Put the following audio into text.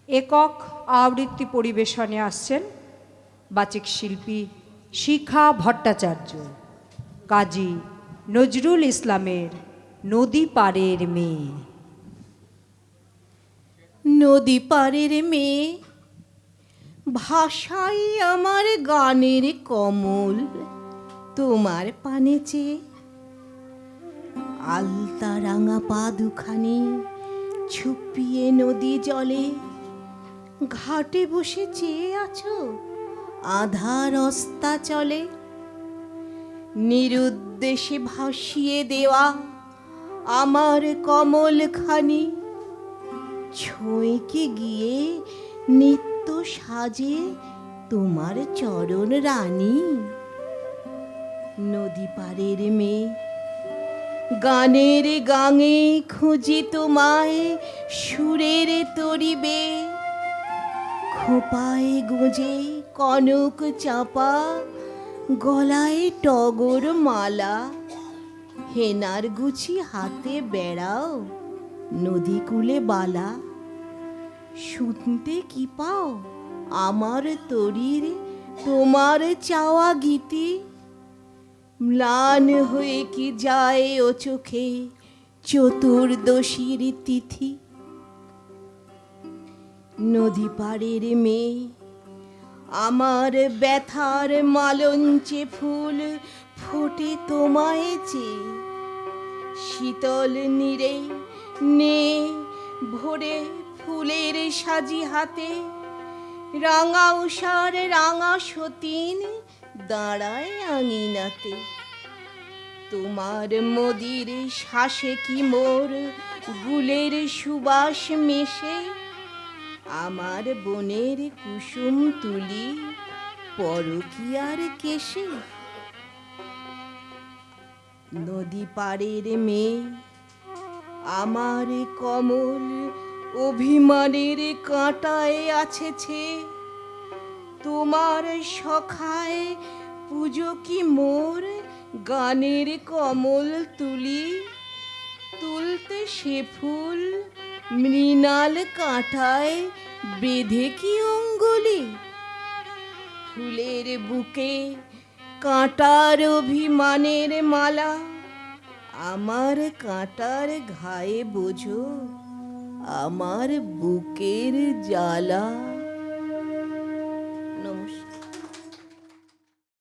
একক আবৃত্তি পরিবেশনে আসছেন বাচিক শিল্পী শিখা ভট্টাচার্য, কাজী নজরুল ইসলামের নদী পাড়ের মেয়ে। নদী পাড়ের মেয়ে, ভাষাই আমার গানের কমল, তোমার পানে চেয়ে আলতা রাঙা পা দুখানি ছুপিয়ে নদী জলে ঘাটে বসে চেয়ে আছো আধার অস্তা চলে। নিরুদ্দেশে ভাসিয়ে দেওয়া আমার কমল খানি ছুঁইকে গিয়ে নিত্য সাজে তোমার চরণ রানী। নদী পাড়ের মেয়ে, গানের গাঙে খুঁজি তোমায় সুরের তরিবে, খোঁপায় গুঁজে কনক চাপা, গলায় টগর মালা, হেনার গুছি হাতে বেড়াও নদী কূলে বালা। শুনতে কি পাও আমার তরীর তোমার চাওয়া গীতি, ম্লান হয়ে কি যায় ও চোখে চতুর্দশীর তিথি। নদী পাড়ের মেয়ে, আমার ব্যথার মালঞ্চে ফুল ফোটে তোমায় চেয়ে, শীতল নীরে নে ভোরে ফুলের সাজি হাতে, রাঙা উষার রাঙা সতীন দাঁড়ায় আঙিনাতে। তোমার মদির শ্বাসে কি মোর গুলের সুবাস মেশে, আমার বনের কুসুম তুলি পরকীয়ার কেশে। নদী পাড়ের মেয়ে, আমার কমল অভিমানের কাঁটায় আছে ছে, তোমার সখায় পুজো কি মোর গানের কমল তুলি, তুলতে সে ফুল মৃণাল কাঁটায় বেঁধে কি অঙ্গুলি। ফুলের বুকে কাঁটার অভিমানের মালা, আমার কাঁটার ঘায়ে বোঝো আমার বুকের জ্বালা।